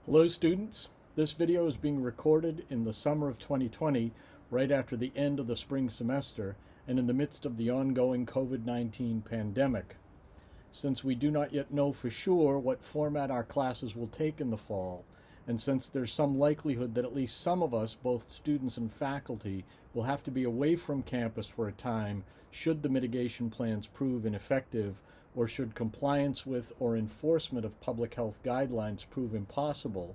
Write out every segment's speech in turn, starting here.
Hello students, this video is being recorded in the summer of 2020, right after the end of the spring semester and in the midst of the ongoing COVID-19 pandemic. Since we do not yet know for sure what format our classes will take in the fall, and since there's some likelihood that at least some of us, both students and faculty, will have to be away from campus for a time should the mitigation plans prove ineffective, or should compliance with or enforcement of public health guidelines prove impossible,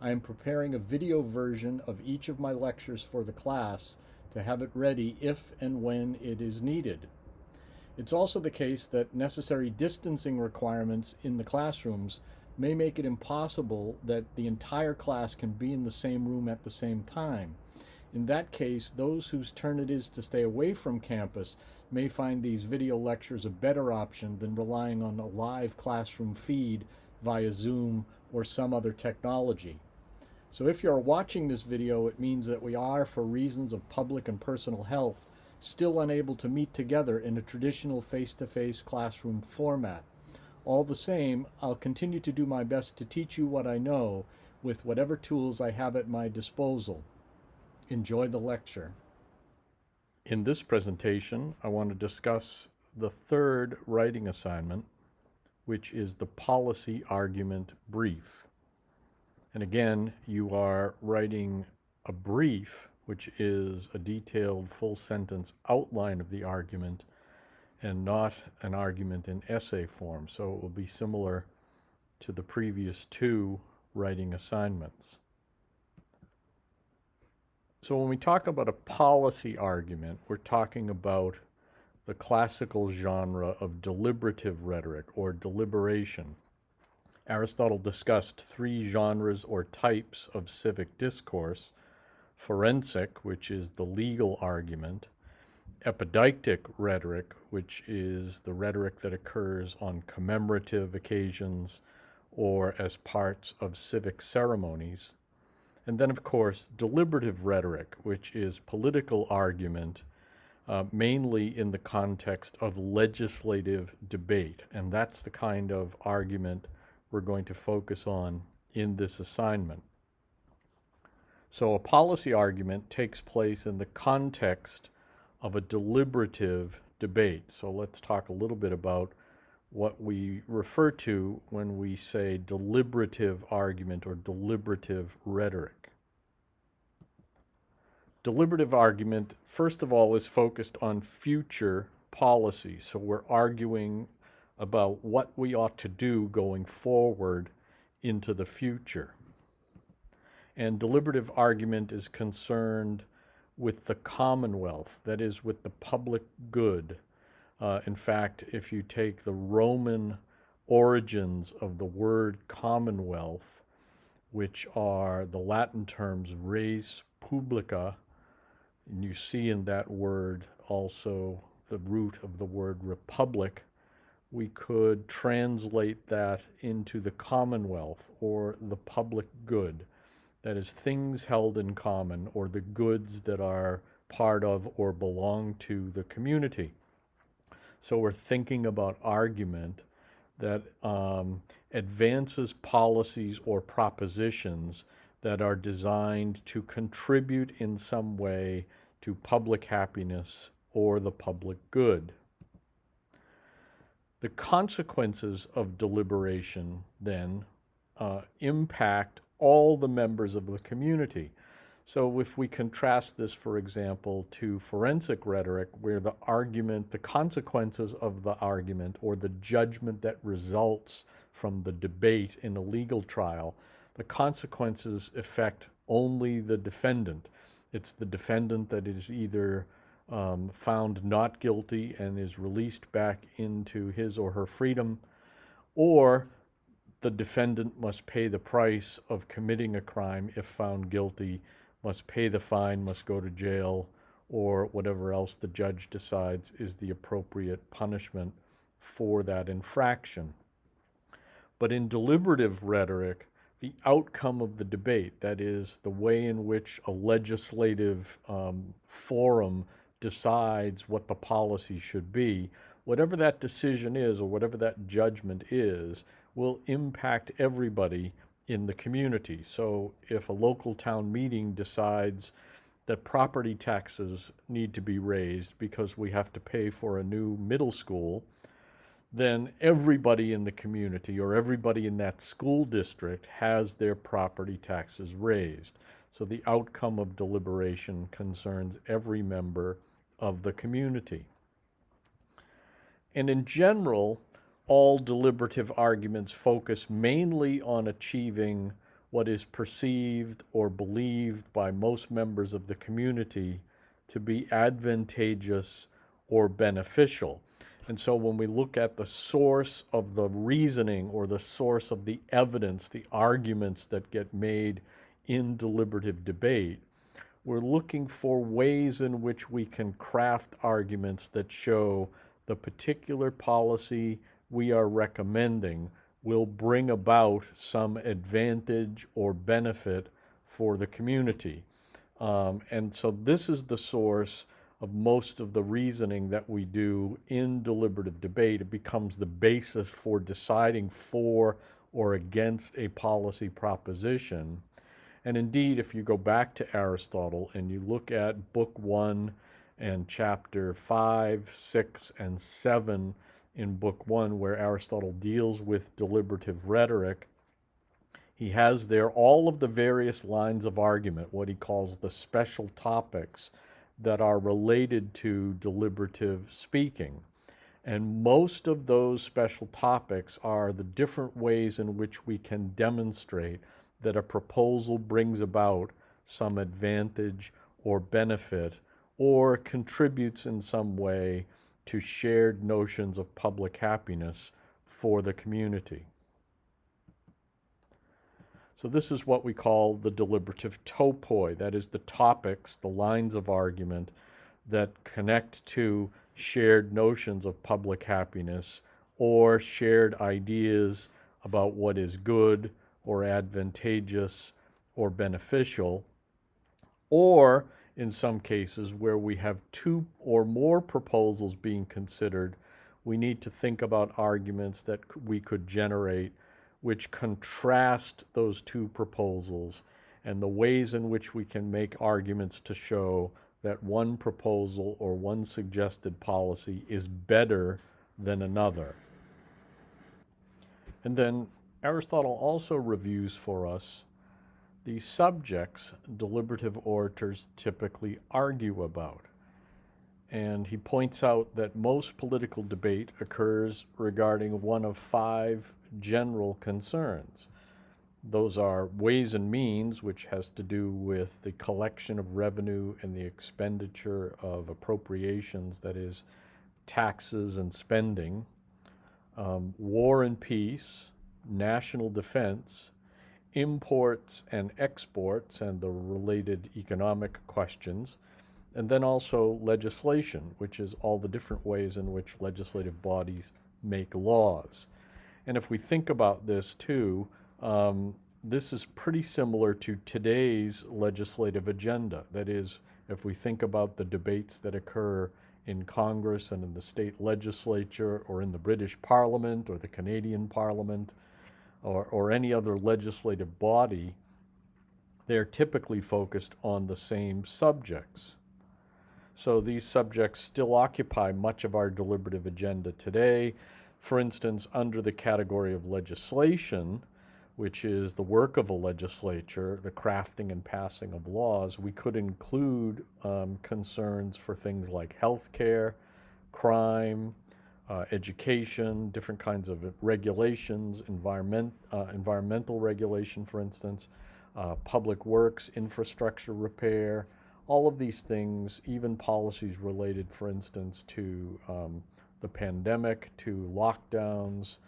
I am preparing a video version of each of my lectures for the class to have it ready if and when it is needed. It's also the case that necessary distancing requirements in the classrooms may make it impossible that the entire class can be in the same room at the same time. In that case, those whose turn it is to stay away from campus may find these video lectures a better option than relying on a live classroom feed via Zoom or some other technology. So if you're watching this video, it means that we are, for reasons of public and personal health, still unable to meet together in a traditional face-to-face classroom format. All the same, I'll continue to do my best to teach you what I know with whatever tools I have at my disposal. Enjoy the lecture. In this presentation, I want to discuss the third writing assignment, which is the policy argument brief. And again, you are writing a brief, which is a detailed full sentence outline of the argument and not an argument in essay form. So it will be similar to the previous two writing assignments. So when we talk about a policy argument, we're talking about the classical genre of deliberative rhetoric or deliberation. Aristotle discussed three genres or types of civic discourse: forensic, which is the legal argument; epideictic rhetoric, which is the rhetoric that occurs on commemorative occasions or as parts of civic ceremonies; and then, of course, deliberative rhetoric, which is political argument, mainly in the context of legislative debate. And that's the kind of argument we're going to focus on in this assignment. So a policy argument takes place in the context of a deliberative debate. So let's talk a little bit about what we refer to when we say deliberative argument or deliberative rhetoric. Deliberative argument, first of all, is focused on future policy. So we're arguing about what we ought to do going forward into the future. And deliberative argument is concerned with the commonwealth, that is, with the public good. In fact, if you take the Roman origins of the word commonwealth, which are the Latin terms res publica, and you see in that word also the root of the word republic, we could translate that into the commonwealth or the public good. That is, things held in common, or the goods that are part of or belong to the community. So we're thinking about argument that advances policies or propositions that are designed to contribute in some way to public happiness or the public good. The consequences of deliberation then impact all the members of the community. So if we contrast this, for example, to forensic rhetoric, where the argument, the consequences of the argument or the judgment that results from the debate in a legal trial, the consequences affect only the defendant. It's the defendant that is either found not guilty and is released back into his or her freedom, or the defendant must pay the price of committing a crime if found guilty, must pay the fine, must go to jail, or whatever else the judge decides is the appropriate punishment for that infraction. But in deliberative rhetoric, the outcome of the debate, that is, the way in which a legislative forum decides what the policy should be, whatever that decision is or whatever that judgment is, will impact everybody in the community. So if a local town meeting decides that property taxes need to be raised because we have to pay for a new middle school, then everybody in the community or everybody in that school district has their property taxes raised. So the outcome of deliberation concerns every member of the community. And in general, all deliberative arguments focus mainly on achieving what is perceived or believed by most members of the community to be advantageous or beneficial. And so when we look at the source of the reasoning or the source of the evidence, the arguments that get made in deliberative debate, we're looking for ways in which we can craft arguments that show the particular policy we are recommending will bring about some advantage or benefit for the community. And so this is the source of most of the reasoning that we do in deliberative debate. It becomes the basis for deciding for or against a policy proposition. And indeed, if you go back to Aristotle and you look at Book 1 and Chapter 5, 6, and 7 in Book 1, where Aristotle deals with deliberative rhetoric, he has there all of the various lines of argument, what he calls the special topics that are related to deliberative speaking. And most of those special topics are the different ways in which we can demonstrate that a proposal brings about some advantage or benefit or contributes in some way to shared notions of public happiness for the community. So this is what we call the deliberative topoi. That is the topics, the lines of argument that connect to shared notions of public happiness or shared ideas about what is good or advantageous or beneficial, or in some cases where we have two or more proposals being considered, we need to think about arguments that we could generate which contrast those two proposals and the ways in which we can make arguments to show that one proposal or one suggested policy is better than another. And then Aristotle also reviews for us the subjects deliberative orators typically argue about. And he points out that most political debate occurs regarding one of 5 general concerns. Those are ways and means, which has to do with the collection of revenue and the expenditure of appropriations, that is, taxes and spending, war and peace, national defense, imports and exports and the related economic questions, and then also legislation, which is all the different ways in which legislative bodies make laws. And if we think about this too, this is pretty similar to today's legislative agenda. That is, if we think about the debates that occur in Congress and in the state legislature or in the British Parliament or the Canadian Parliament or any other legislative body, they're typically focused on the same subjects. So these subjects still occupy much of our deliberative agenda today. For instance, under the category of legislation, which is the work of a legislature, the crafting and passing of laws, we could include concerns for things like healthcare, crime, education, different kinds of regulations, environmental regulation, for instance, public works, infrastructure repair, all of these things, even policies related, for instance, to the pandemic, to lockdowns,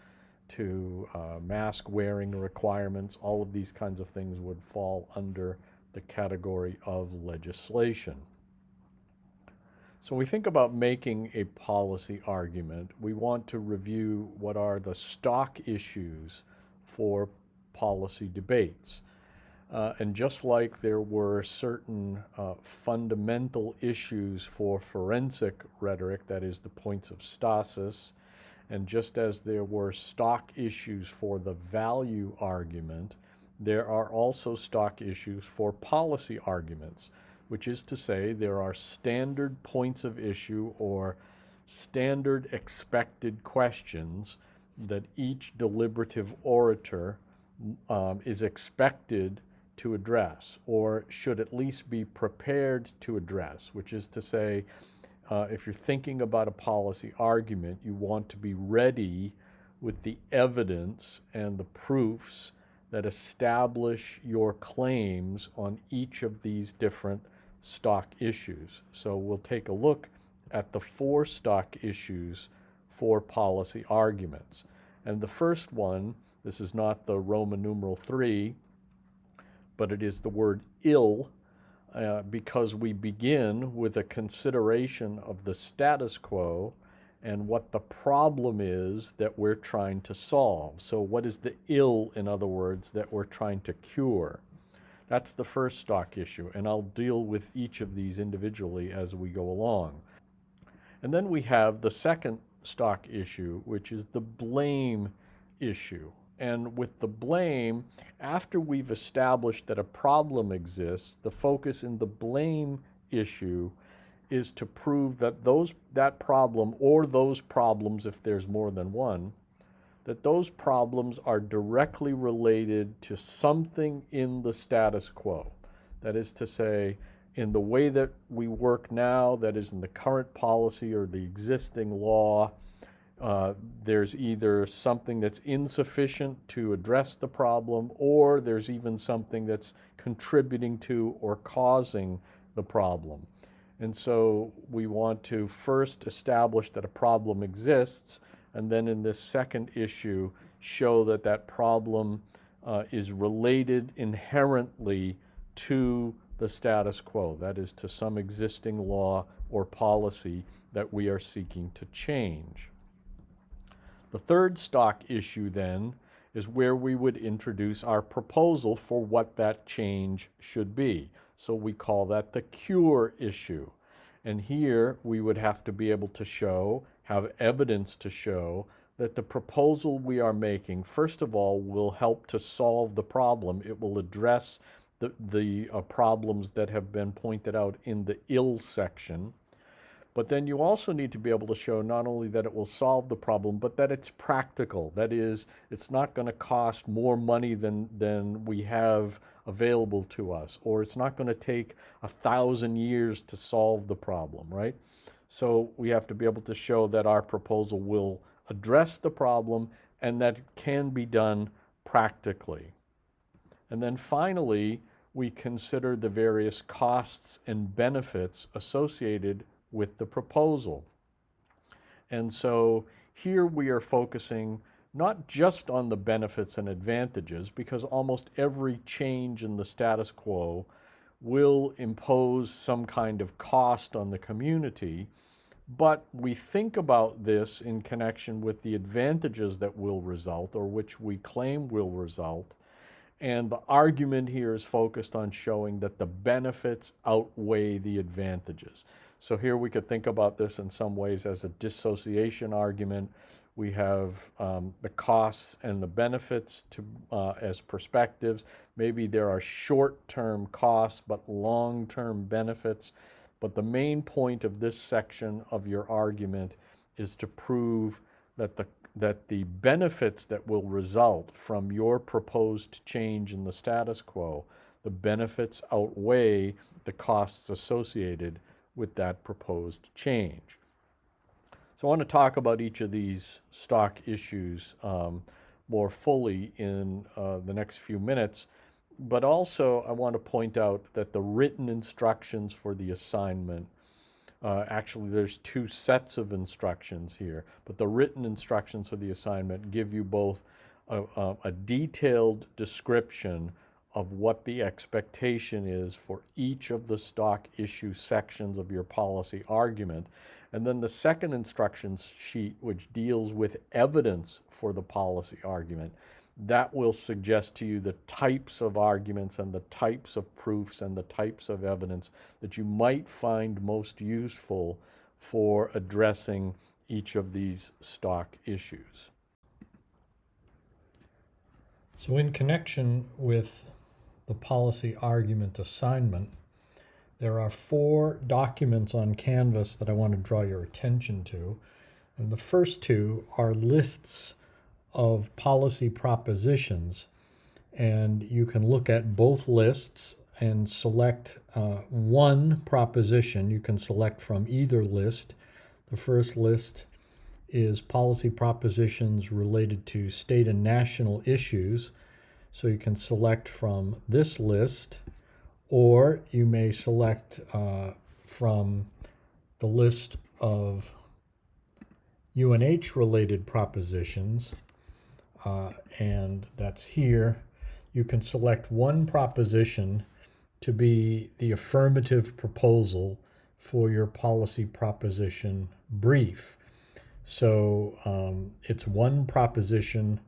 to mask wearing requirements, all of these kinds of things would fall under the category of legislation. So when we think about making a policy argument, we want to review what are the stock issues for policy debates. And just like there were certain fundamental issues for forensic rhetoric, that is the points of stasis, and just as there were stock issues for the value argument, there are also stock issues for policy arguments, which is to say there are standard points of issue or standard expected questions that each deliberative orator is expected to address, or should at least be prepared to address, which is to say, if you're thinking about a policy argument, you want to be ready with the evidence and the proofs that establish your claims on each of these different stock issues. So we'll take a look at the 4 stock issues for policy arguments. And the first one, this is not the Roman numeral 3, but it is the word ill, because we begin with a consideration of the status quo and what the problem is that we're trying to solve. So what is the ill, in other words, that we're trying to cure? That's the first stock issue, and I'll deal with each of these individually as we go along. And then we have the second stock issue, which is the blame issue. And with the blame, after we've established that a problem exists, the focus in the blame issue is to prove that that problem, or those problems if there's more than one, that those problems are directly related to something in the status quo. That is to say, in the way that we work now, that is in the current policy or the existing law, there's either something that's insufficient to address the problem, or there's even something that's contributing to or causing the problem. And so we want to first establish that a problem exists, and then in this second issue, show that that problem is related inherently to the status quo, that is, to some existing law or policy that we are seeking to change. The third stock issue, then, is where we would introduce our proposal for what that change should be. So we call that the cure issue. And here we would have to be able to show, have evidence to show, that the proposal we are making, first of all, will help to solve the problem. It will address the problems that have been pointed out in the ill section. But then you also need to be able to show not only that it will solve the problem, but that it's practical. That is, it's not going to cost more money than we have available to us, or it's not going to take 1,000 years to solve the problem, right? So we have to be able to show that our proposal will address the problem and that it can be done practically. And then finally, we consider the various costs and benefits associated with the proposal. And so here we are focusing not just on the benefits and advantages, because almost every change in the status quo will impose some kind of cost on the community, but we think about this in connection with the advantages that will result, or which we claim will result. And the argument here is focused on showing that the benefits outweigh the advantages. So here we could think about this in some ways as a dissociation argument. We have the costs and the benefits as perspectives. Maybe there are short-term costs but long-term benefits. But the main point of this section of your argument is to prove that the benefits that will result from your proposed change in the status quo, the benefits outweigh the costs associated with that proposed change. So I want to talk about each of these stock issues more fully in the next few minutes, but also I want to point out that the written instructions for the assignment, actually there's 2 sets of instructions here, but the written instructions for the assignment give you both a detailed description of what the expectation is for each of the stock issue sections of your policy argument. And then the second instructions sheet, which deals with evidence for the policy argument, that will suggest to you the types of arguments and the types of proofs and the types of evidence that you might find most useful for addressing each of these stock issues. So in connection with the policy argument assignment, there are 4 documents on Canvas that I want to draw your attention to. And the first 2 are lists of policy propositions. And you can look at both lists and select one proposition. You can select from either list. The first list is policy propositions related to state and national issues. So you can select from this list, or you may select from the list of UNH related propositions, and that's here. You can select one proposition to be the affirmative proposal for your policy proposition brief. So it's one proposition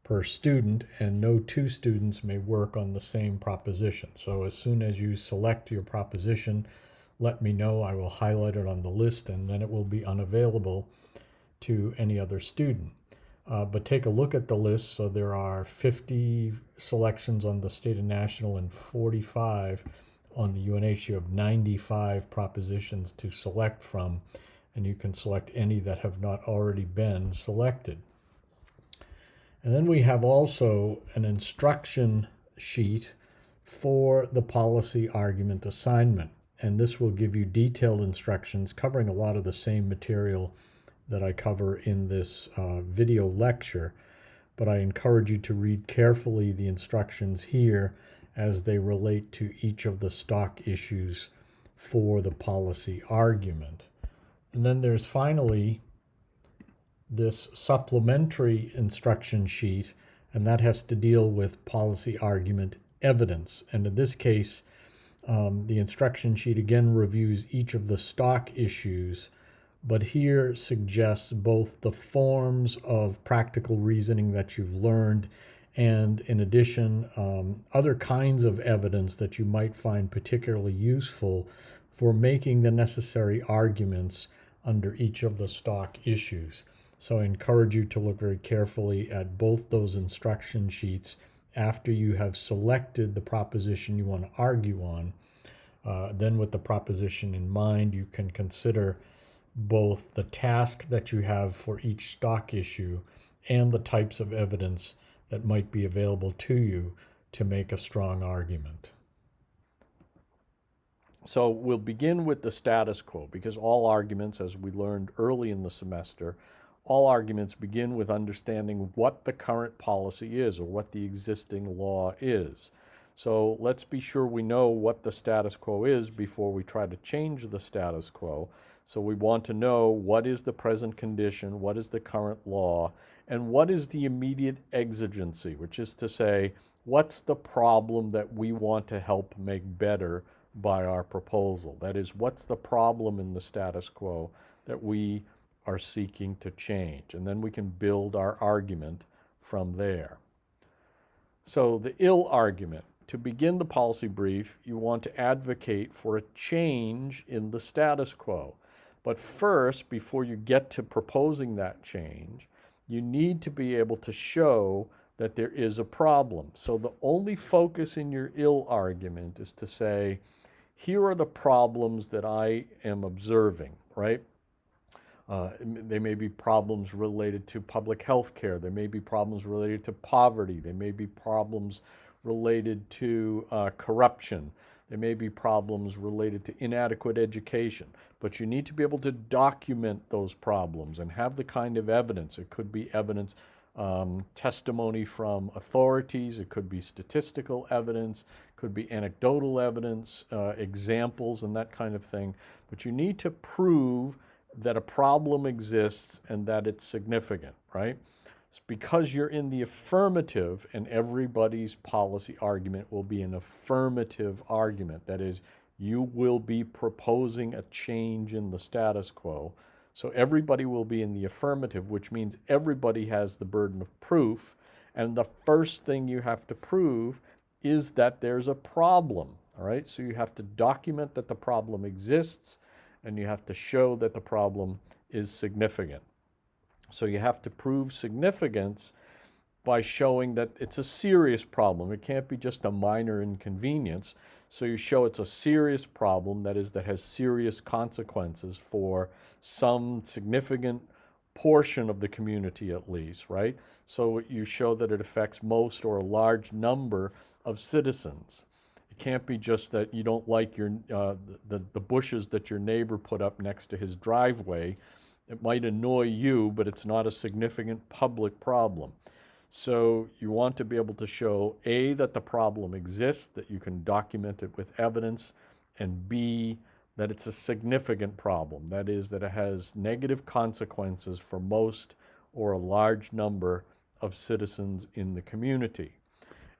per student, and no 2 students may work on the same proposition. So as soon as you select your proposition, let me know. I will highlight it on the list, and then it will be unavailable to any other student. But take a look at the list. So there are 50 selections on the state and national and 45 on the UNH. You have 95 propositions to select from, and you can select any that have not already been selected. And then we have also an instruction sheet for the policy argument assignment. And this will give you detailed instructions covering a lot of the same material that I cover in this video lecture. But I encourage you to read carefully the instructions here as they relate to each of the stock issues for the policy argument. And then there's finally this supplementary instruction sheet, and that has to deal with policy argument evidence. And in this case, the instruction sheet again reviews each of the stock issues, but here suggests both the forms of practical reasoning that you've learned and, in addition, other kinds of evidence that you might find particularly useful for making the necessary arguments under each of the stock issues. So I encourage you to look very carefully at both those instruction sheets after you have selected the proposition you want to argue on. Then with the proposition in mind, you can consider both the task that you have for each stock issue and the types of evidence that might be available to you to make a strong argument. So we'll begin with the status quo, because all arguments, as we learned early in the semester, all arguments begin with understanding what the current policy is or what the existing law is. So let's be sure we know what the status quo is before we try to change the status quo. So we want to know what is the present condition, what is the current law, and what is the immediate exigency, which is to say, what's the problem that we want to help make better by our proposal? That is, what's the problem in the status quo that we are seeking to change? And then we can build our argument from there. So the ill argument. To begin the policy brief, you want to advocate for a change in the status quo. But first, before you get to proposing that change, you need to be able to show that there is a problem. So the only focus in your ill argument is to say, here are the problems that I am observing, right? They may be problems related to public health care. There may be problems related to poverty. There may be problems related to corruption. There may be problems related to inadequate education. But you need to be able to document those problems and have the kind of evidence. It could be evidence, testimony from authorities. It could be statistical evidence. It could be anecdotal evidence, examples, and that kind of thing. But you need to prove that a problem exists and that it's significant, right? It's because you're in the affirmative, and everybody's policy argument will be an affirmative argument. That is, you will be proposing a change in the status quo. So everybody will be in the affirmative, which means everybody has the burden of proof. And the first thing you have to prove is that there's a problem, all right? So you have to document that the problem exists, and you have to show that the problem is significant. So you have to prove significance by showing that it's a serious problem. It can't be just a minor inconvenience. So you show it's a serious problem, that is, that has serious consequences for some significant portion of the community at least, right? So you show that it affects most or a large number of citizens. It can't be just that you don't like the bushes that your neighbor put up next to his driveway. It might annoy you, but it's not a significant public problem. So you want to be able to show, A, that the problem exists, that you can document it with evidence, and B, that it's a significant problem. That is, that it has negative consequences for most or a large number of citizens in the community.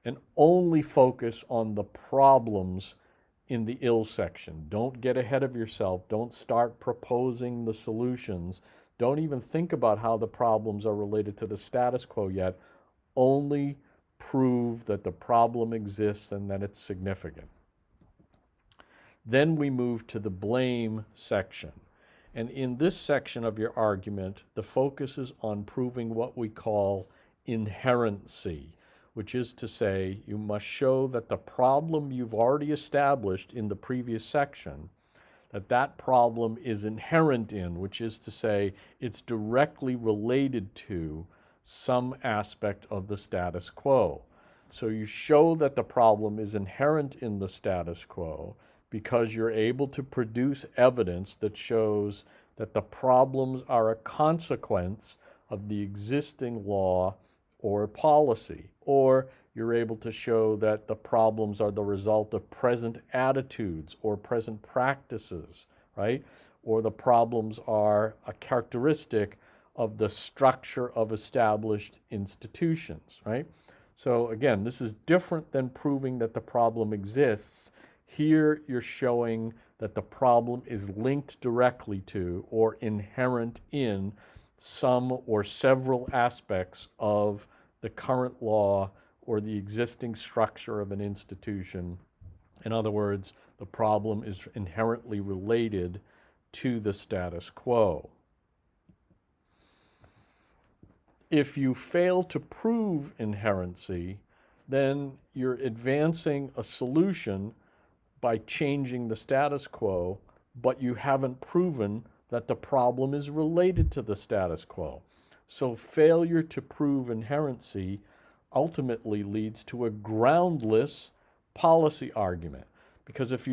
And only focus on the problems in the ill section. Don't get ahead of yourself. Don't start proposing the solutions. Don't even think about how the problems are related to the status quo yet. Only prove that the problem exists and that it's significant. Then we move to the blame section. And in this section of your argument, the focus is on proving what we call inherency, which is to say you must show that the problem you've already established in the previous section, that problem is inherent in, which is to say it's directly related to some aspect of the status quo. So you show that the problem is inherent in the status quo because you're able to produce evidence that shows that the problems are a consequence of the existing law or policy, or you're able to show that the problems are the result of present attitudes or present practices, right? Or the problems are a characteristic of the structure of established institutions, right? So again, this is different than proving that the problem exists. Here you're showing that the problem is linked directly to or inherent in some or several aspects of the current law or the existing structure of an institution. In other words, the problem is inherently related to the status quo. If you fail to prove inherency, then you're advancing a solution by changing the status quo, but you haven't proven that the problem is related to the status quo. So failure to prove inherency ultimately leads to a groundless policy argument. Because if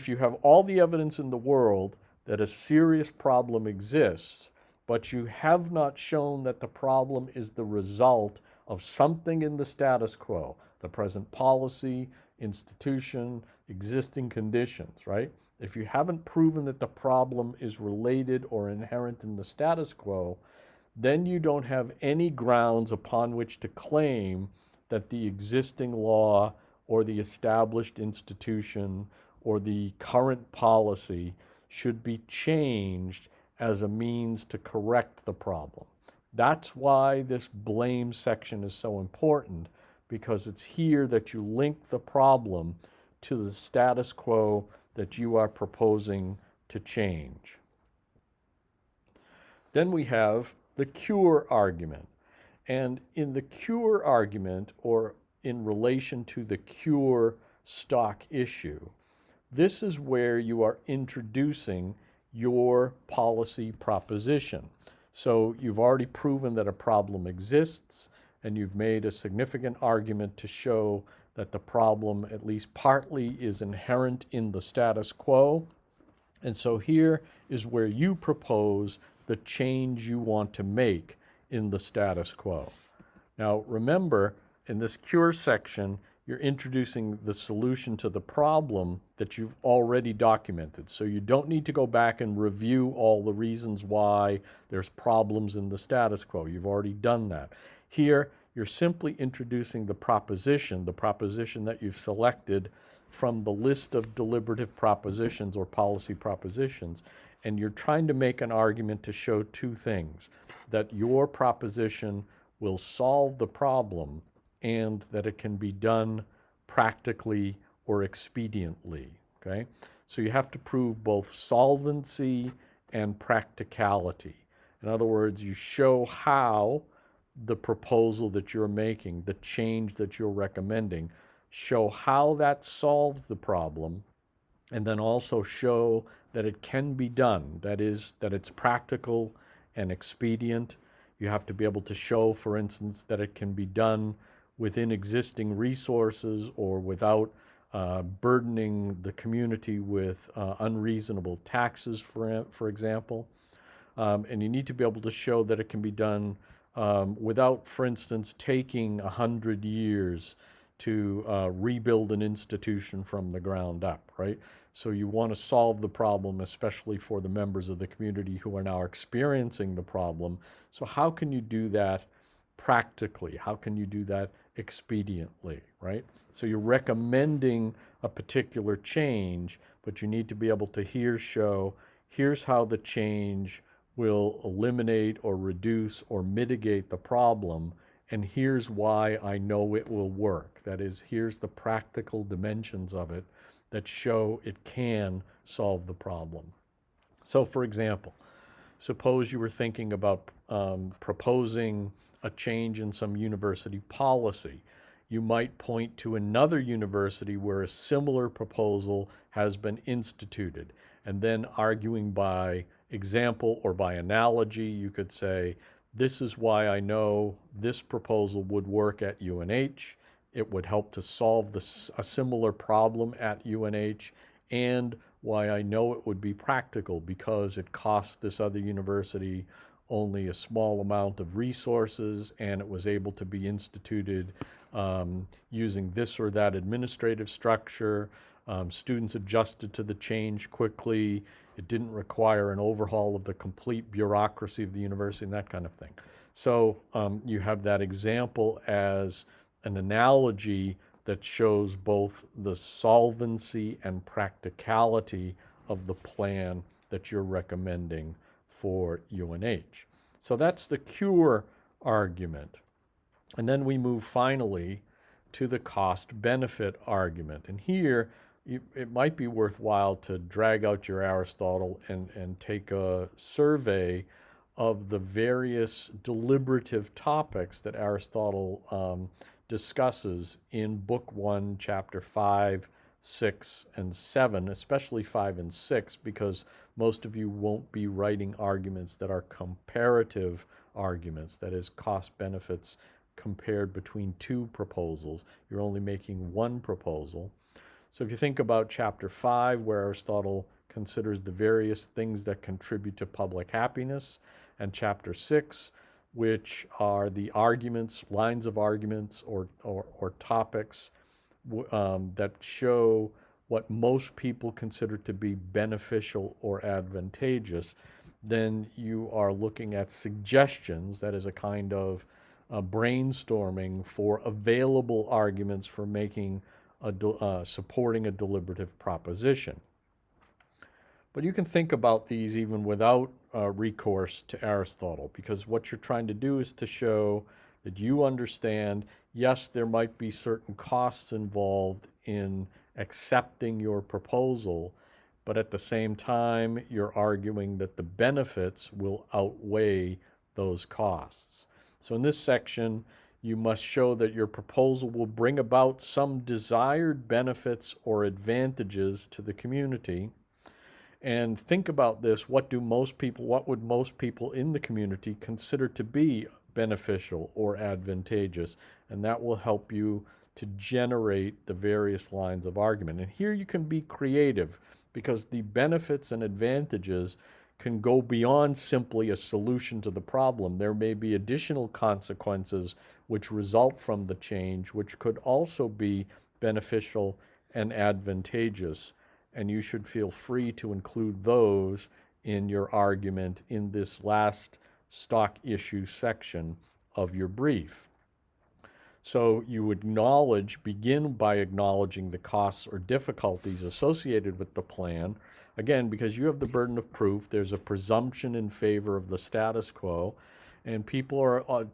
you have all the evidence in the world that a serious problem exists, but you have not shown that the problem is the result of something in the status quo, the present policy, institution, existing conditions, right? If you haven't proven that the problem is related or inherent in the status quo, then you don't have any grounds upon which to claim that the existing law or the established institution or the current policy should be changed as a means to correct the problem. That's why this blame section is so important, because it's here that you link the problem to the status quo that you are proposing to change. Then we have the cure argument. And in the cure argument, or in relation to the cure stock issue, this is where you are introducing your policy proposition. So you've already proven that a problem exists, and you've made a significant argument to show that the problem, at least partly, is inherent in the status quo. And so here is where you propose the change you want to make in the status quo. Now, remember, in this cure section, you're introducing the solution to the problem that you've already documented. So you don't need to go back and review all the reasons why there's problems in the status quo. You've already done that. Here, you're simply introducing the proposition that you've selected from the list of deliberative propositions or policy propositions, and you're trying to make an argument to show two things: that your proposition will solve the problem and that it can be done practically or expediently, okay? So you have to prove both solvency and practicality. In other words, you show how the proposal that you're making, the change that you're recommending. Show how that solves the problem, and then also show that it can be done. That is, that it's practical and expedient. You have to be able to show, for instance, that it can be done within existing resources or without burdening the community with unreasonable taxes, for example. And you need to be able to show that it can be done without, for instance, taking 100 years to rebuild an institution from the ground up, right? So you want to solve the problem, especially for the members of the community who are now experiencing the problem. So how can you do that practically? How can you do that expediently, right? So you're recommending a particular change, but you need to be able to show, here's how the change will eliminate or reduce or mitigate the problem, and here's why I know it will work. That is, here's the practical dimensions of it that show it can solve the problem. So, for example, suppose you were thinking about proposing a change in some university policy. You might point to another university where a similar proposal has been instituted, and then arguing by example or by analogy, you could say, this is why I know this proposal would work at UNH. It would help to solve a similar problem at UNH, and why I know it would be practical because it costs this other university only a small amount of resources, and it was able to be instituted using this or that administrative structure. Students adjusted to the change quickly. It didn't require an overhaul of the complete bureaucracy of the university and that kind of thing. So you have that example as an analogy that shows both the solvency and practicality of the plan that you're recommending for UNH. So that's the cure argument. And then we move finally to the cost-benefit argument. And here, it might be worthwhile to drag out your Aristotle and take a survey of the various deliberative topics that Aristotle discusses in Book 1, Chapter 5, 6, and 7, especially 5 and 6, because most of you won't be writing arguments that are comparative arguments, that is, cost benefits compared between two proposals. You're only making one proposal. So if you think about Chapter 5, where Aristotle considers the various things that contribute to public happiness, and Chapter 6, which are the arguments, lines of arguments, or topics that show what most people consider to be beneficial or advantageous, then you are looking at suggestions, that is a kind of brainstorming for available arguments for making supporting a deliberative proposition. But you can think about these even without recourse to Aristotle, because what you're trying to do is to show that you understand, yes, there might be certain costs involved in accepting your proposal, but at the same time, you're arguing that the benefits will outweigh those costs. So in this section, you must show that your proposal will bring about some desired benefits or advantages to the community. And think about this, what would most people in the community consider to be beneficial or advantageous? And that will help you to generate the various lines of argument. And here you can be creative, because the benefits and advantages can go beyond simply a solution to the problem. There may be additional consequences which result from the change, which could also be beneficial and advantageous. And you should feel free to include those in your argument in this last stock issue section of your brief. So you begin by acknowledging the costs or difficulties associated with the plan. Again, because you have the burden of proof, there's a presumption in favor of the status quo, and people are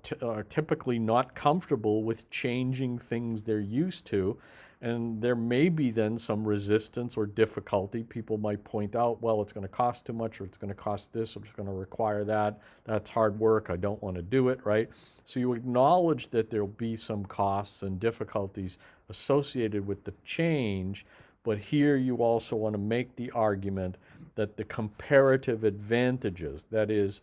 typically not comfortable with changing things they're used to. And there may be then some resistance or difficulty. People might point out, well, it's going to cost too much, or it's going to cost this, or it's going to require that. That's hard work. I don't want to do it, right? So you acknowledge that there'll be some costs and difficulties associated with the change, but here you also want to make the argument that the comparative advantages, that is,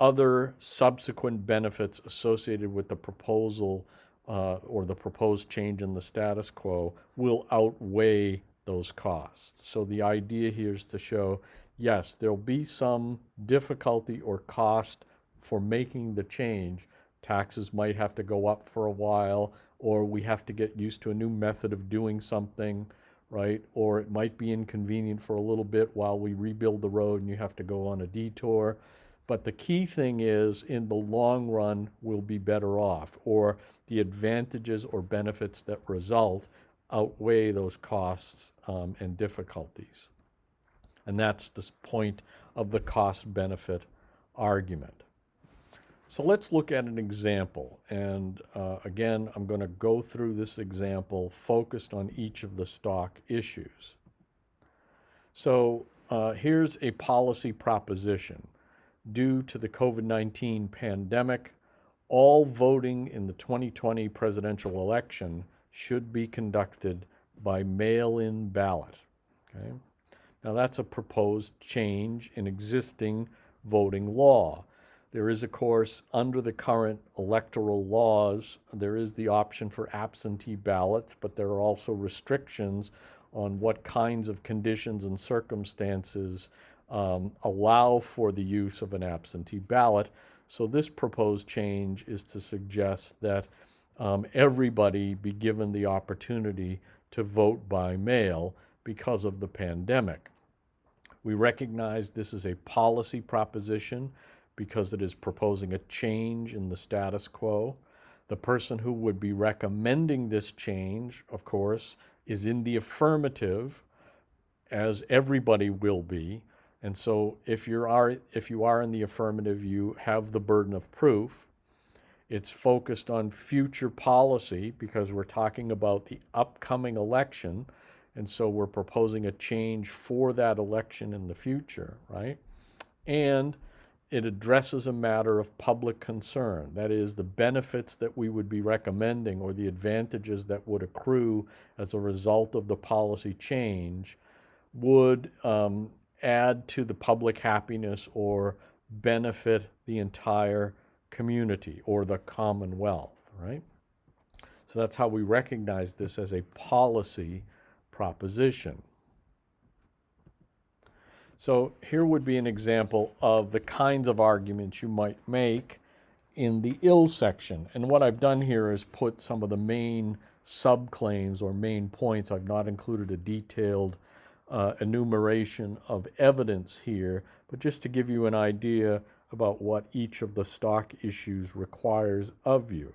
other subsequent benefits associated with the proposal or the proposed change in the status quo will outweigh those costs. So the idea here is to show, yes, there'll be some difficulty or cost for making the change. Taxes might have to go up for a while, or we have to get used to a new method of doing something, right? Or it might be inconvenient for a little bit while we rebuild the road and you have to go on a detour. But the key thing is, in the long run, we'll be better off, or the advantages or benefits that result outweigh those costs and difficulties. And that's the point of the cost-benefit argument. So let's look at an example. And again, I'm going to go through this example focused on each of the stock issues. So here's a policy proposition. Due to the COVID-19 pandemic, all voting in the 2020 presidential election should be conducted by mail-in ballot. Okay? Now that's a proposed change in existing voting law. There is, of course, under the current electoral laws, there is the option for absentee ballots, but there are also restrictions on what kinds of conditions and circumstances allow for the use of an absentee ballot. So this proposed change is to suggest that everybody be given the opportunity to vote by mail because of the pandemic. We recognize this is a policy proposition because it is proposing a change in the status quo. The person who would be recommending this change, of course, is in the affirmative, as everybody will be. And so if you are in the affirmative, you have the burden of proof. It's focused on future policy because we're talking about the upcoming election. And so we're proposing a change for that election in the future, right? And it addresses a matter of public concern. That is, the benefits that we would be recommending or the advantages that would accrue as a result of the policy change would add to the public happiness or benefit the entire community or the Commonwealth, right? So that's how we recognize this as a policy proposition. So here would be an example of the kinds of arguments you might make in the ill section. And what I've done here is put some of the main subclaims or main points. I've not included a detailed enumeration of evidence here, but just to give you an idea about what each of the stock issues requires of you.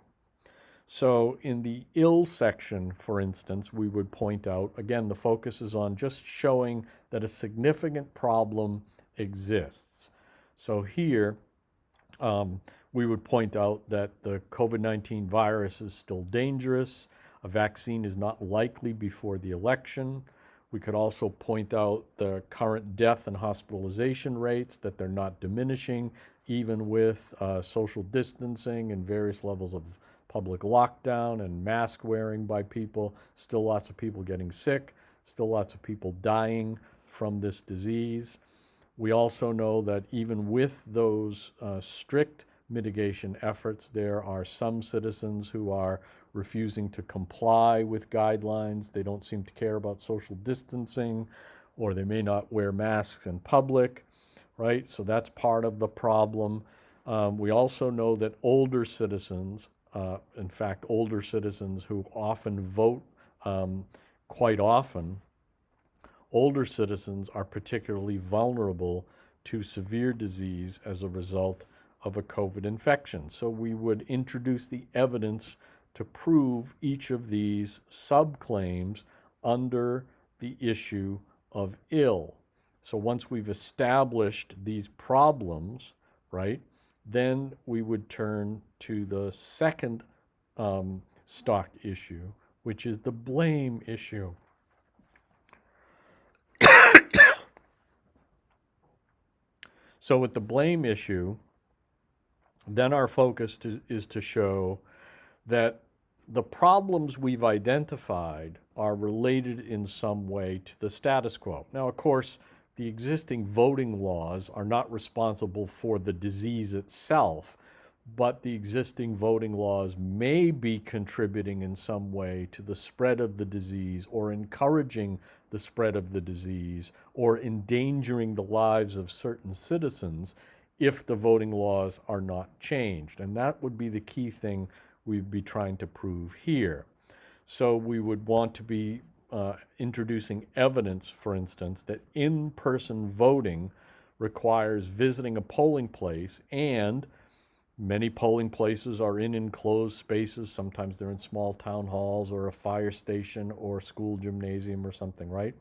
So in the ill section, for instance, we would point out, again, the focus is on just showing that a significant problem exists. So here, we would point out that the COVID-19 virus is still dangerous. A vaccine is not likely before the election. We could also point out the current death and hospitalization rates, that they're not diminishing, even with social distancing and various levels of public lockdown and mask wearing by people. Still lots of people getting sick, still lots of people dying from this disease. We also know that even with those strict mitigation efforts, there are some citizens who are refusing to comply with guidelines. They don't seem to care about social distancing, or they may not wear masks in public, right? So that's part of the problem. We also know that older citizens, in fact, older citizens who often vote quite often, older citizens are particularly vulnerable to severe disease as a result of a COVID infection. So we would introduce the evidence to prove each of these subclaims under the issue of ill. So once we've established these problems, right, then we would turn to the second stock issue, which is the blame issue. So with the blame issue, then our focus is to show that the problems we've identified are related in some way to the status quo. Now, of course, the existing voting laws are not responsible for the disease itself, but the existing voting laws may be contributing in some way to the spread of the disease or encouraging the spread of the disease or endangering the lives of certain citizens if the voting laws are not changed. And that would be the key thing we'd be trying to prove here. So we would want to be introducing evidence, for instance, that in-person voting requires visiting a polling place, and many polling places are in enclosed spaces. Sometimes they're in small town halls or a fire station or a school gymnasium or something, right?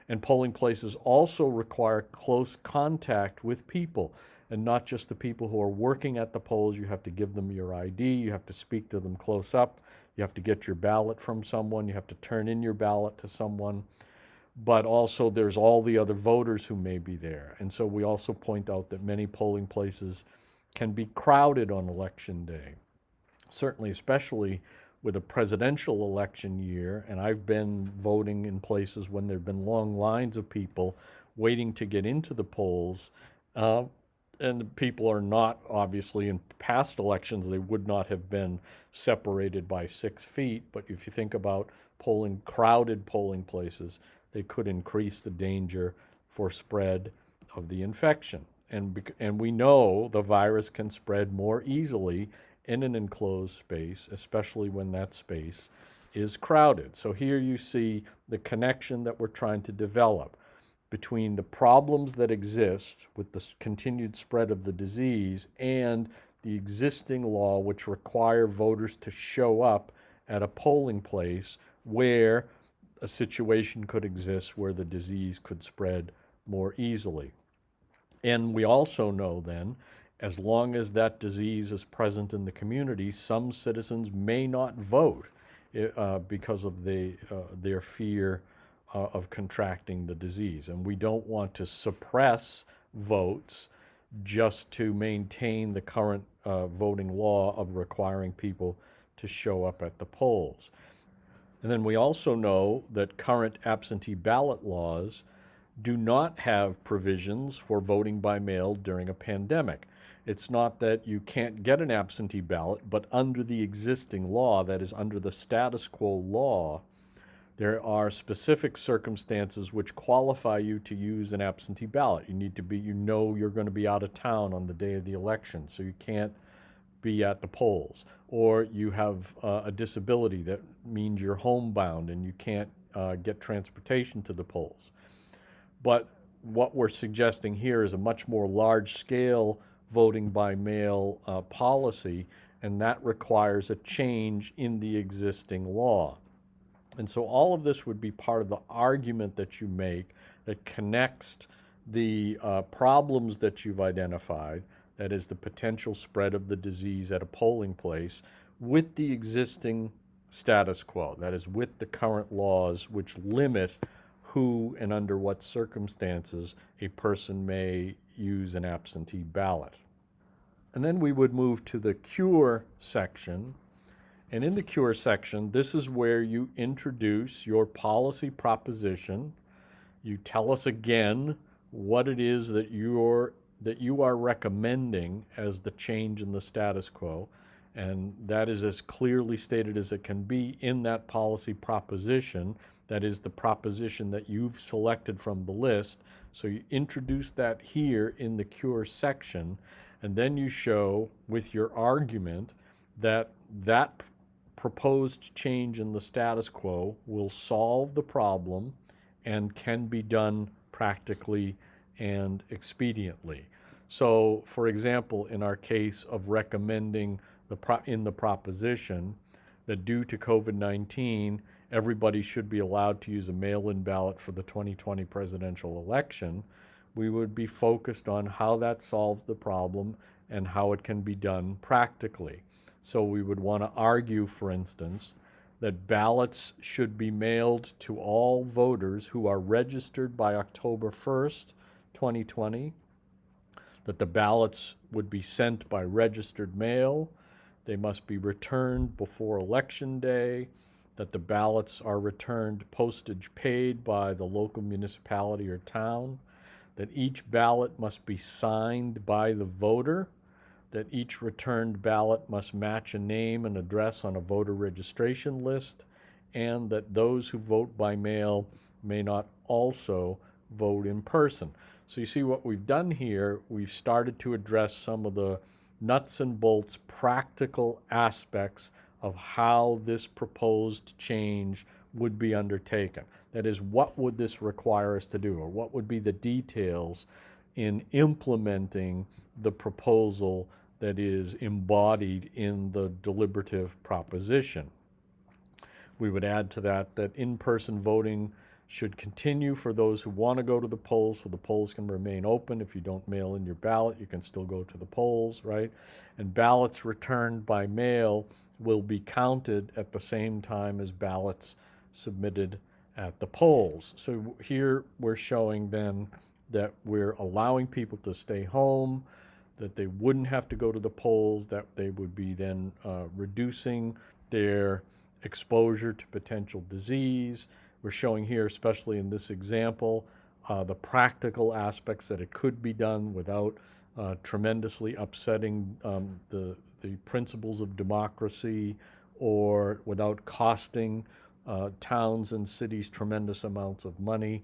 And polling places also require close contact with people, and not just the people who are working at the polls. You have to give them your ID, you have to speak to them close up, you have to get your ballot from someone, you have to turn in your ballot to someone, but also there's all the other voters who may be there. And so we also point out that many polling places can be crowded on election day, certainly, especially with a presidential election year. And I've been voting in places when there have been long lines of people waiting to get into the polls. And the people are not, obviously, in past elections, they would not have been separated by 6 feet. But if you think about crowded polling places, they could increase the danger for spread of the infection. And we know the virus can spread more easily in an enclosed space, especially when that space is crowded. So here you see the connection that we're trying to develop between the problems that exist with the continued spread of the disease and the existing law, which require voters to show up at a polling place where a situation could exist where the disease could spread more easily. And we also know then, as long as that disease is present in the community, some citizens may not vote because of their fear of contracting the disease. And we don't want to suppress votes just to maintain the current voting law of requiring people to show up at the polls. And then we also know that current absentee ballot laws do not have provisions for voting by mail during a pandemic. It's not that you can't get an absentee ballot, but under the existing law, that is under the status quo law, there are specific circumstances which qualify you to use an absentee ballot. You need to be, you're going to be out of town on the day of the election, so you can't be at the polls. Or you have a disability that means you're homebound and you can't get transportation to the polls. But what we're suggesting here is a much more large-scale voting by mail policy, and that requires a change in the existing law. And so all of this would be part of the argument that you make that connects the problems that you've identified, that is the potential spread of the disease at a polling place, with the existing status quo, that is with the current laws which limit who and under what circumstances a person may use an absentee ballot. And then we would move to the cure section. And in the cure section, this is where you introduce your policy proposition. You tell us again what it is that you are recommending as the change in the status quo. And that is as clearly stated as it can be in that policy proposition. That is the proposition that you've selected from the list. So you introduce that here in the cure section, and then you show with your argument that that proposed change in the status quo will solve the problem and can be done practically and expediently. So, for example, in our case of recommending in the proposition that due to COVID-19, everybody should be allowed to use a mail-in ballot for the 2020 presidential election, we would be focused on how that solves the problem and how it can be done practically. So we would want to argue, for instance, that ballots should be mailed to all voters who are registered by October 1st, 2020, that the ballots would be sent by registered mail, they must be returned before Election Day, that the ballots are returned postage paid by the local municipality or town, that each ballot must be signed by the voter, that each returned ballot must match a name and address on a voter registration list, and that those who vote by mail may not also vote in person. So you see what we've done here, we've started to address some of the nuts and bolts practical aspects of how this proposed change would be undertaken. That is, what would this require us to do, or what would be the details in implementing the proposal that is embodied in the deliberative proposition. We would add to that that in-person voting should continue for those who want to go to the polls, so the polls can remain open. If you don't mail in your ballot, you can still go to the polls, right? And ballots returned by mail will be counted at the same time as ballots submitted at the polls. So here we're showing then that we're allowing people to stay home, that they wouldn't have to go to the polls, that they would be then reducing their exposure to potential disease. We're showing here, especially in this example, the practical aspects that it could be done without tremendously upsetting the principles of democracy, or without costing towns and cities tremendous amounts of money.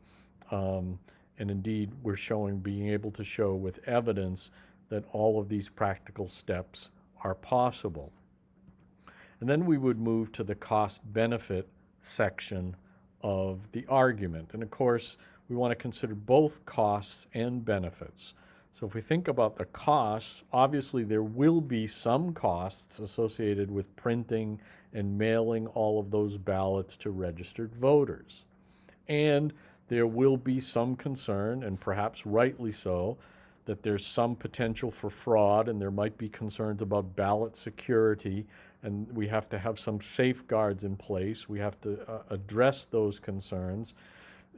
And indeed, we're showing, being able to show with evidence that all of these practical steps are possible. And then we would move to the cost-benefit section of the argument. And of course, we want to consider both costs and benefits. So if we think about the costs, obviously there will be some costs associated with printing and mailing all of those ballots to registered voters. And there will be some concern, and perhaps rightly so, that there's some potential for fraud, and there might be concerns about ballot security, and we have to have some safeguards in place. We have to address those concerns.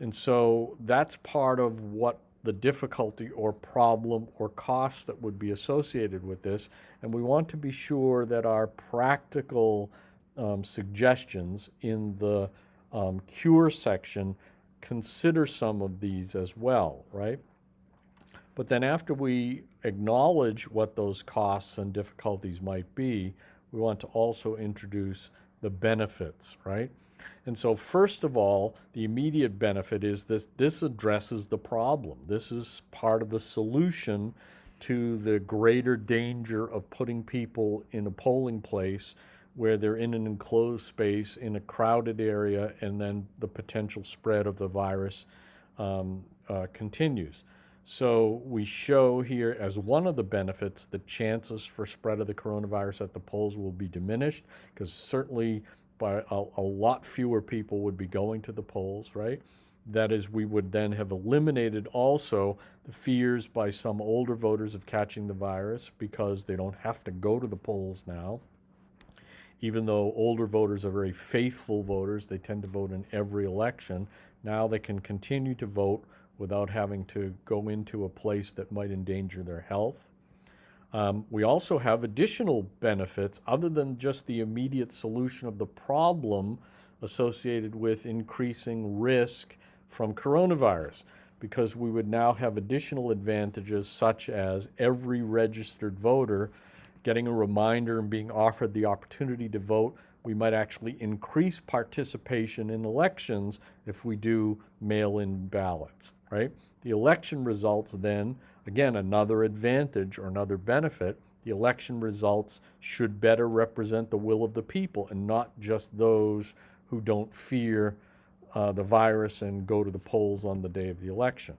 And so that's part of what the difficulty or problem or cost that would be associated with this. And we want to be sure that our practical suggestions in the cure section consider some of these as well, right? But then after we acknowledge what those costs and difficulties might be, we want to also introduce the benefits, right? And so first of all, the immediate benefit is this addresses the problem. This is part of the solution to the greater danger of putting people in a polling place where they're in an enclosed space in a crowded area, and then the potential spread of the virus continues. So we show here as one of the benefits that chances for spread of the coronavirus at the polls will be diminished, because certainly by a lot fewer people would be going to the polls, right? That is, we would then have eliminated also the fears by some older voters of catching the virus, because they don't have to go to the polls now. Even though older voters are very faithful voters, they tend to vote in every election, now they can continue to vote without having to go into a place that might endanger their health. We also have additional benefits other than just the immediate solution of the problem associated with increasing risk from coronavirus, because we would now have additional advantages, such as every registered voter getting a reminder and being offered the opportunity to vote. We might actually increase participation in elections if we do mail-in ballots, right? The election results then, again, another advantage or another benefit, the election results should better represent the will of the people and not just those who don't fear the virus and go to the polls on the day of the election.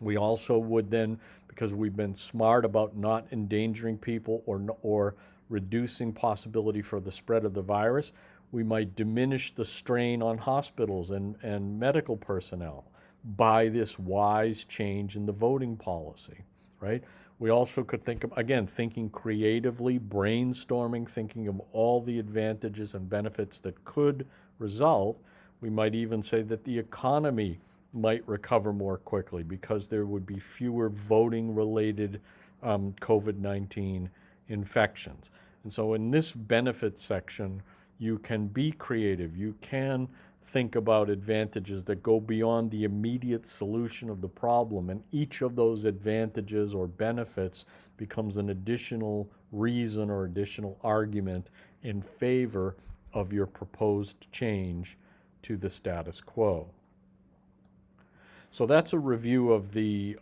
We also would then, because we've been smart about not endangering people or reducing possibility for the spread of the virus, we might diminish the strain on hospitals and medical personnel by this wise change in the voting policy, right? We also could think of, again, thinking creatively, brainstorming, thinking of all the advantages and benefits that could result. We might even say that the economy might recover more quickly because there would be fewer voting-related COVID-19 infections. And so in this benefits section, you can be creative. You can think about advantages that go beyond the immediate solution of the problem. And each of those advantages or benefits becomes an additional reason or additional argument in favor of your proposed change to the status quo. So that's a review of the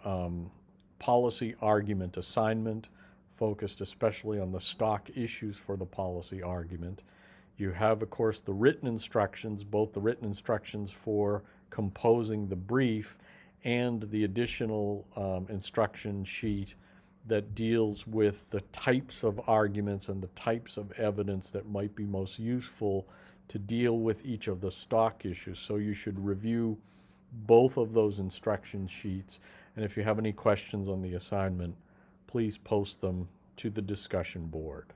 policy argument assignment, focused especially on the stock issues for the policy argument. You have, of course, the written instructions, both the written instructions for composing the brief and the additional instruction sheet that deals with the types of arguments and the types of evidence that might be most useful to deal with each of the stock issues. So you should review both of those instruction sheets. And if you have any questions on the assignment, please post them to the discussion board.